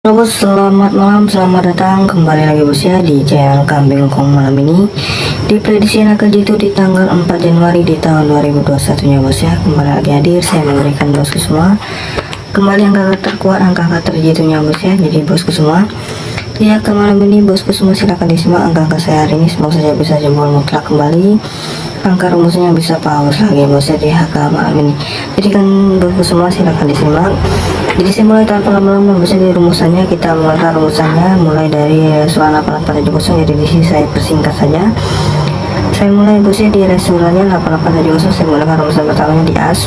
Halo bos, selamat malam, selamat datang kembali lagi bos ya di channel Kambing Kong malam ini. Di prediksi akan jitu di tanggal 4 Januari di tahun 2021 nya bos ya. Kembali lagi hadir, saya memberikan bosku semua kembali angka terkuat, angka terjitunya bos ya. Jadi bosku semua, di angka malam ini bosku semua silakan disimak angka saya hari ini. Semoga saja bisa jempol mutlak kembali, angka rumusnya bisa power lagi bos ya di angka malam ini. Jadi kan bosku semua silakan disimak. Jadi saya mulai tanpa lama-lama bisa di rumusannya. Kita mulai rumusannya mulai dari soal 8870. Jadi di sini saya persingkat saja. Saya mulai bosnya di resulannya 8870. Saya mulai rumusan pertamanya di as.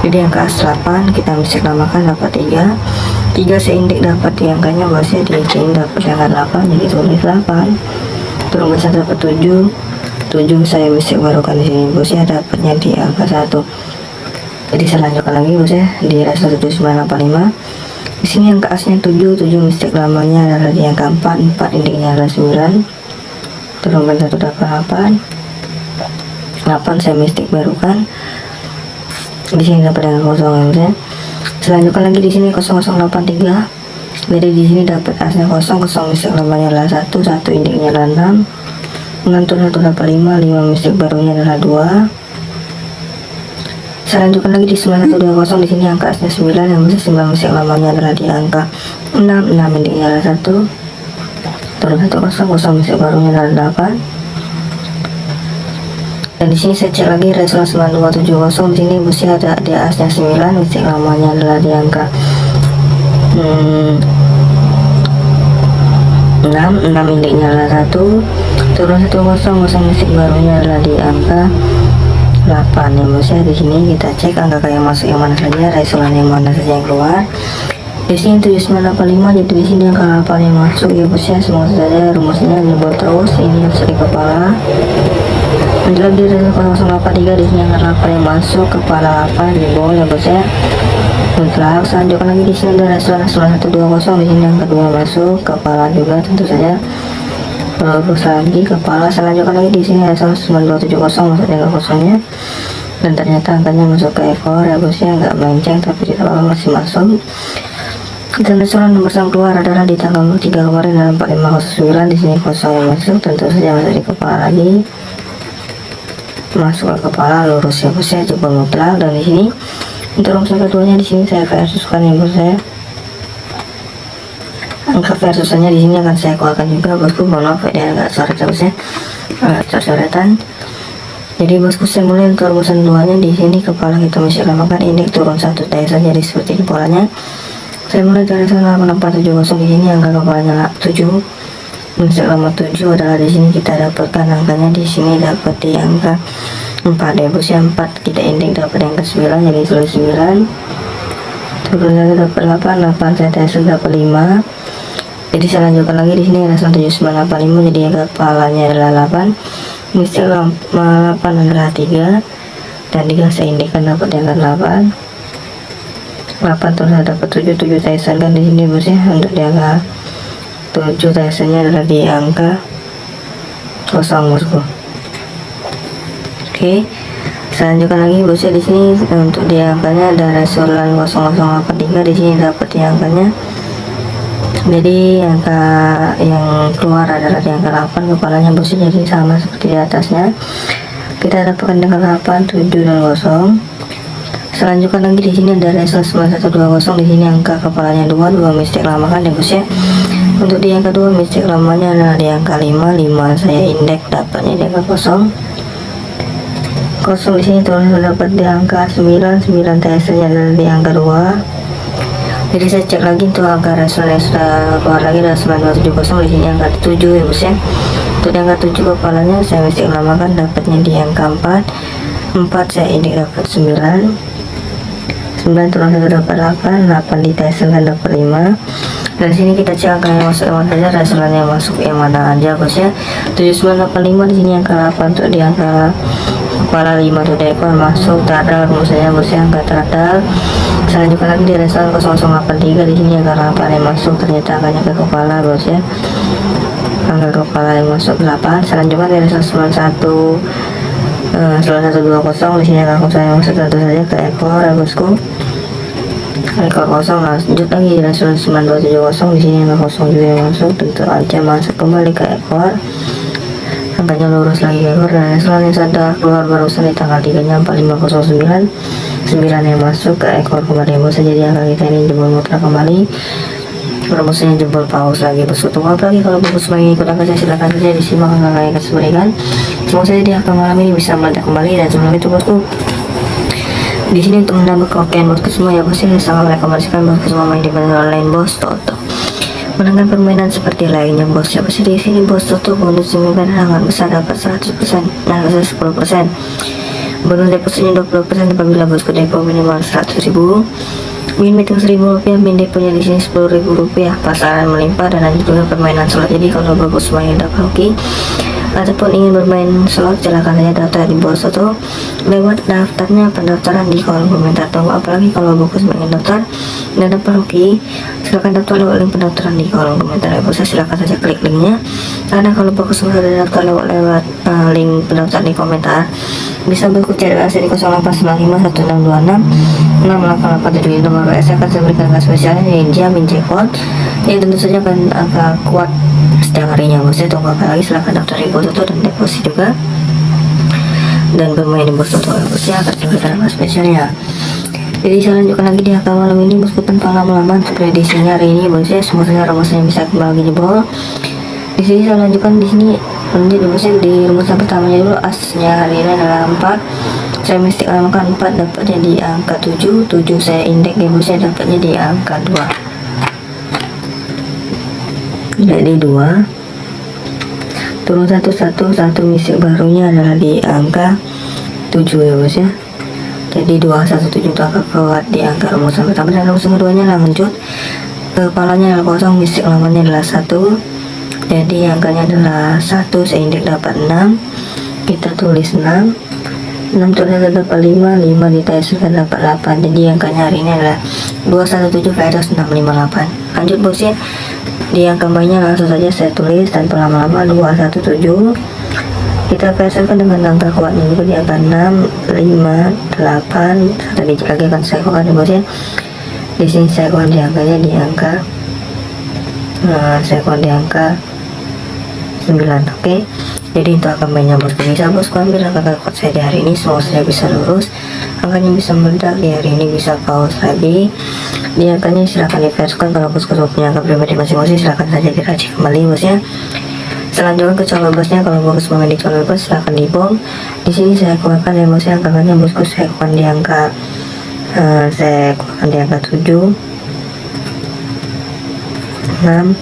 Jadi angka as 8 kita bisa namakan dapat 3 saya indik dapat di angkanya bosnya di chain dapat angka 8, jadi tulis 8. Terus dapat 7 saya bisa barukan di sini bosnya dapatnya di angka 1. Jadi saya lanjutkan lagi bos ya di resol 7985. Di sini angka asnya 7 mistik lamanya adalah di angka 4 indiknya adalah 9. Terus 188 saya mistik barukan. Di sini dapat angka kosong ya bos ya. Selanjutnya lagi di sini 0083. Jadi di sini dapat asnya kosong mistik lamanya adalah 1 indiknya adalah 6. Mengantur 185 mistik barunya adalah 2. Selanjutnya lagi di 9120. Di sini angka asnya 9 yang bisa 9 mistik lamanya adalah di angka 6 indiknya adalah 1. Terus 100 mistik barunya adalah 8. Dan di sini saya cek lagi resol 9270. Di sini busnya ada di asnya 9 mistik lamanya adalah di angka 6 indiknya adalah 1. Terus 100 mistik barunya adalah di angka 8 ya bos ya. Di sini kita cek angka yang masuk yang mana saja, resolan yang mana saja yang keluar. Di sini 7985. Jadi di sini angka 8 yang masuk ya bos ya. Semoga saja rumusnya jebol terus. Ini harus di kepala. Menjelang di resol 0083. Di sini angka 8 yang masuk kepala 8 jebol ya bos ya. Mutlak. Selanjutnya lagi di sini ada resolan 1120. Di sini angka 2 masuk kepala juga tentu saja. Terus lagi kepala. Selanjutnya lagi di sini resol 9270 masuk angka kosongnya, dan ternyata angkanya masuk ke ekor ya bos ya, nggak melenceng tapi di bawah masih masuk. Dan resolan nomor yang keluar adalah di tanggal 3 kemarin dalam 4509. Di sini kosong yang masuk, tentu saja masuk di kepala lagi, masuk ke kepala lurus ya bos ya, coba mutlak. Dan di sini untuk rumus keduanya di sini saya versuskan ya bos ya. Angka versusannya di sini akan saya keluarkan juga bosku, mohon maaf ya agak coret bos ya, coret-coretan. Jadi bosku saya mulai untuk rumusan duanya. Di sini kepala kita masih lamakan indik turun 1 saja, jadi seperti ini polanya. Saya mulai dari 8470. Di sini angka kepalanya 7 mistik lama 7 adalah di sini kita dapatkan angkanya. Di sini dapat di angka 4 ya bos ya. 4 kita indik dapat angka 9, jadi tulis 9. Turunnya dapat 8 saya tes dapat 5. Jadi saya lanjutkan lagi di sini resol 7985. Jadi kepalanya adalah 8, mistik 8 adalah 3, dan 3 saya indikkan dapat yang 8. 8 terus dapat 7 saya sankan di sini bos ya. Untuk di angka 7 tesennya adalah di angka kosong bosku. Oke. Selanjutnya lagi bos ya, di sini untuk di angkanya ada resolan 0083. Di sini dapat di angkanya. Jadi angka yang keluar adalah di angka 8 kepalanya bos ya, jadi sama seperti di atasnya. Kita dapatkan dengan 8, 7 dan 0. Selanjutnya lagi di sini ada resol 9120. Di sini angka kepalanya 2 mistik lama kan ya bos ya. Untuk di angka 2 mistik lamanya adalah di angka 5 saya indeks dapatnya di angka 0. Di sini terus dapat di angka 9 TS-nya adalah di angka 2. Jadi saya cek lagi untuk angka resol yang sudah keluar lagi adalah 9270. Di sini angka 7 ya bos ya. Untuk angka 7 kepalanya saya mesti lamakan dapatnya di angka 4 saya ini dapat 9 terus dapat 8 di TS kan dapat 5. Dan sini kita cek angka yang masuk yang mana saja, resolan yang masuk yang mana aja bos ya. 7985. Di sini angka 8 untuk di angka kepala 5 tuh ekor masuk tradal rumusnya bos ya, angka tradal. Selanjutnya lagi di resol 0083. Di sini angka 8 yang masuk, ternyata angkanya ke kepala bos ya, angka kepala yang masuk 8. Selanjutnya di resol 9120. Di sini angka kosong yang masuk tentu saja ke ekor ya bosku. ekor kosong. Lanjut lagi rasional 9270, di sini angka kosong juga yang masuk, tentu aja masuk kembali ke ekor, angkanya lurus lagi ke ekor, dan rasional yang sudah keluar barusan di tanggal 3 nya 4509, 9 yang masuk ke ekor kembali bosnya. Jadi angka kita ini jebol mutlak kembali, rumusnya jebol paus lagi bosku. Tunggu apa lagi? Kalau bosku pengen ikut angka saya silahkan saja disimak angka yang akan berikan. Semoga saja di angka malam ini bisa meledak kembali. Dan sebelum itu bosku, di sini untuk menambah keokean bosku semua ya bosnya, sangat merekomendasikan bosku semua main di permainan online bos Toto, menangkan permainan seperti lainnya bos ya bosnya. Di sini bos Toto bonus sembilan sangat besar, dapat 100%, nah 10%, bonus depositnya 20% apabila bosku depo minimal 100.000, min meeting 1.000 rupiah, min deponya di sini 10.000 rupiah, pasaran melimpah, dan lanjut juga permainan slot. Jadi kalau bos main dapat hoki ataupun ingin bermain slot, silahkan saja daftar di bos Toto lewat daftarnya pendaftaran di kolom komentar. Tunggu apalagi? Kalau bagus ingin daftar dan dapat hoki, silahkan daftar lewat link pendaftaran di kolom komentar ya bos. Silahkan saja klik linknya, karena kalau bagus sudah daftar lewat link pendaftaran di komentar, bisa bosku cari asli di 08951626 68877. Nomor WhatsApp akan saya berikan angka spesialnya Ninja min jackpot, yang tentu saja akan agak kuat setiap harinya bosnya. Tunggu apa lagi? Silahkan daftar di bos Toto dan deposit juga, dan bermain di bos Toto bosnya akan diberikan angka spesialnya. Jadi saya lanjutkan lagi di angka malam ini bosku tanpa lama-lama untuk prediksinya hari ini bosnya. Semoga rumusnya bisa kembali jebol. Di sini saya lanjutkan di sini lanjut bosnya di rumus yang pertamanya dulu. Asnya hari ini adalah 4, saya mesti alamatkan 4 dapatnya di angka 7, 7 saya indeks ya bosnya, dapatnya di angka 2. Jadi 2 turun 1 misik barunya adalah di angka 7 ya bos ya. Jadi 217 itu angka kuat di angka rumus yang pertama, dan rumus keduanya lanjut kepalanya adalah kosong, misik lamanya adalah 1, jadi angkanya adalah 1, saya indeks dapat 6, kita tulis 6 turun 1 dapat 5 ditambah 9 dapat 8, jadi angkanya hari ini adalah 217 versus 658. Lanjut bos ya, di angka bayinya langsung saja saya tulis tanpa lama-lama 217, kita versalkan dengan angka kuatnya juga di angka 6, 5, 8, satu digit lagi akan saya kuatkan ya bos ya. Di sini saya kuat di angkanya di angka saya kuat di angka 9. Oke. Jadi itu akan banyak bosku, bisa bosku ambil angka kuat saya di hari ini, semoga saya bisa lurus, angkanya bisa meledak di hari ini, bisa paus lagi di angkanya. Silahkan diverskan, kalau bosku punya angka pribadi masing-masing silahkan saja diracik kembali bosnya. Selanjutnya ke color bosnya, kalau bosku mau di color bos silahkan dibom. Di sini saya keluarkan ya bosnya, angkanya bosku saya keluarkan di angka saya keluarkan di angka 7, 6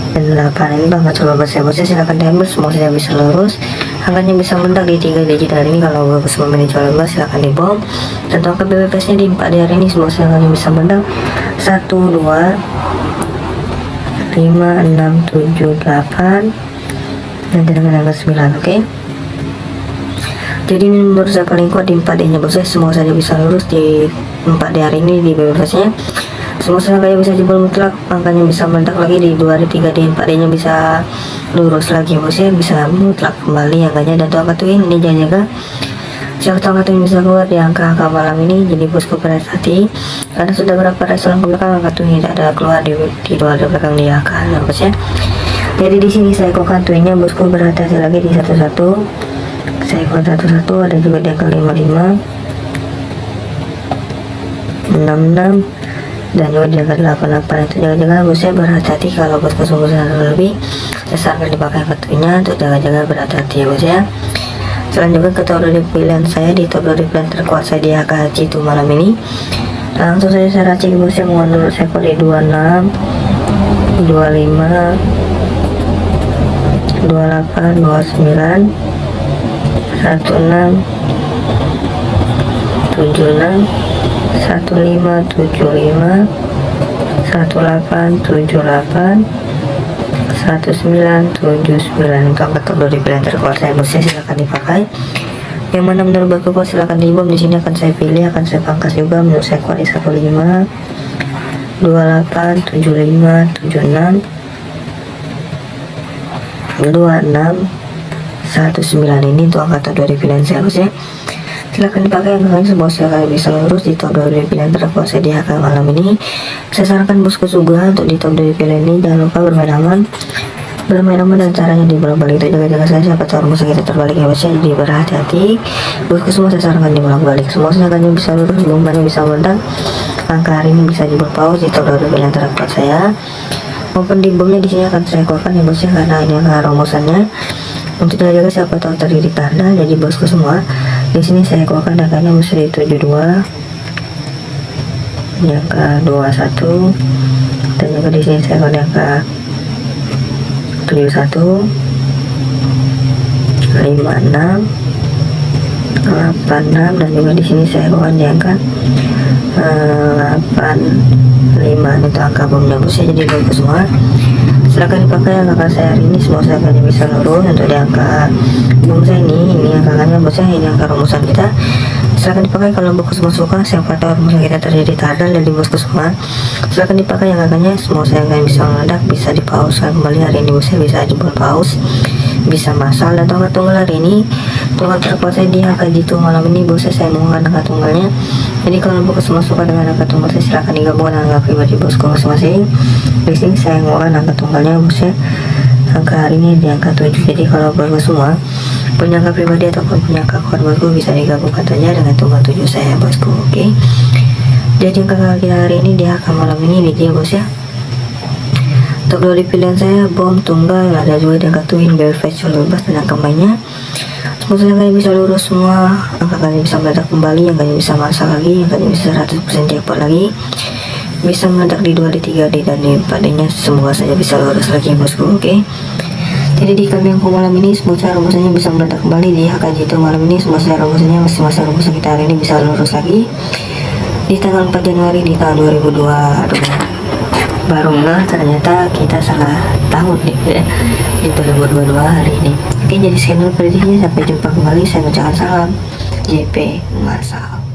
dan 8. Ini banget coba bosnya silahkan diambil, semua saya bisa lurus, angkanya bisa meledak di 3 digit hari ini. Kalau bagus memilih coba bos silahkan dibom. Tentu angka BBPS nya di 4 di hari ini, semua saya angkanya bisa meledak 1, 2, 5, 6, 7, 8 dan dengan angka 9. Oke. Jadi ini menurut saya paling kuat di 4 D nya bosnya, semua saja bisa lurus di 4 D hari ini di BBPS nya. Semua angkanya bisa jebol mutlak, angkanya bisa meledak lagi di 2 D, 3 D, 4 D nya bisa lurus lagi bosnya, bisa mutlak kembali angkanya. Dan tuh angka tuh ini jaga siapa tahu angka tuh bisa keluar di angka malam ini. Jadi bosku berhati-hati, karena sudah berapa restoran ke belakang angka tuh tidak ada keluar di 2 D belakang di angka ya bosnya. Jadi di sini saya kokan tuinnya bosku, berhati-hati lagi di satu-satu, saya ikut satu-satu, ada juga di angka 55, 66 dan juga di angka 88. Itu jaga-jaga bosnya, berhati-hati kalau bosku sungguh lebih saya dipakai kartunya untuk jaga-jaga, berhati-hati ya bos ya. Selanjutnya ke top dari pilihan saya, di top dari pilihan terkuat saya di AKC itu malam ini, langsung saja saya racik bosnya. Menurut saya kode 26, 25, 28, 29, 16, 76, 1575, 1878, 1979. Untuk angka top dari pilihan terkuat saya bosnya, silahkan dipakai. Yang mana menurut baku kuat silahkan dibom. Di sini akan saya pilih, akan saya pangkas juga. Menurut saya kuat di 15, 28, 75, 76, 26, 19. Ini untuk angka top dari pilihan saya bosnya. Silakan dipakai yang lain, semua kalian bisa lurus di top 2 pilihan terdakwa saya di HK malam ini. Saya sarankan bosku juga untuk di top 2 pilihan ini jangan lupa bermain aman dan caranya di bolak balik itu jaga-jaga saja, siapa tahu rumus kita terbalik ya bos ya, jadi berhati-hati bosku semua. Saya sarankan di bolak balik semua, sengaja bisa lurus, belum bisa meledak. Angka hari ini bisa jebol paus di top 2 pilihan terdakwa saya maupun di bomnya di sini akan saya keluarkan ya bos ya, karena ini angka rumusannya untuk jaga siapa tahu terjadi tanda. Jadi bosku semua di sini saya keluarkan angkanya mesti 72, yang ke 21, dan juga di sini saya keluarkan angka 71, 56, 86, dan juga di sini saya keluarkan di angka 85 untuk angka bomnya bos ya. Jadi bagus semua, silakan dipakai angka saya hari ini, semua saya akan bisa lurus. Untuk di angka bom saya ini angkanya bos ya, ini angka rumusan kita. Silakan dipakai kalau bosku semua suka, siapa tahu rumusan kita terjadi tadal. Jadi bosku semua silakan dipakai yang angkanya, semua saya akan bisa meledak, bisa dipauskan kembali hari ini bos ya, bisa jebol paus, bisa masal. Dan tongkat tunggal hari ini tongkat terkuat saya di angka jitu malam ini bos ya, saya menggunakan angka tunggalnya. Jadi kalau bosku semua suka dengan angka tunggal saya, silahkan digabungkan angka pribadi bosku masing-masing. Di sini saya menggunakan angka tunggalnya bos ya, angka hari ini di angka 7. Jadi kalau bosku semua punya angka pribadi ataupun punya angka kuat bosku, bisa digabungkan saja dengan tunggal 7 saya bosku. Oke, jadi angka kita hari ini di angka malam ini dia bos ya. Untuk dari pilihan saya bom, tunggal, ada juga di angka twin, verified, bebas, dan angka mainnya semua kalian bisa lurus semua. Angka kalian bisa meledak kembali, yang kalian bisa masak lagi, yang kalian bisa 100% jackpot lagi, bisa meledak di 2D, 3D, dan di 4D nya semoga saja bisa lurus lagi bosku. Oke, jadi di kambing malam ini semua cara rumusannya bisa meledak kembali di HKJ itu malam ini. Semua cara rumusannya masing-masing rumusan kita hari ini bisa lurus lagi di tanggal 4 Januari di tahun 2002. Baru ternyata kita salah tahun nih ya, di 2022 hari ini. Oke, jadi sekian dulu prediksinya, sampai jumpa kembali, saya ucapkan salam JP Masal.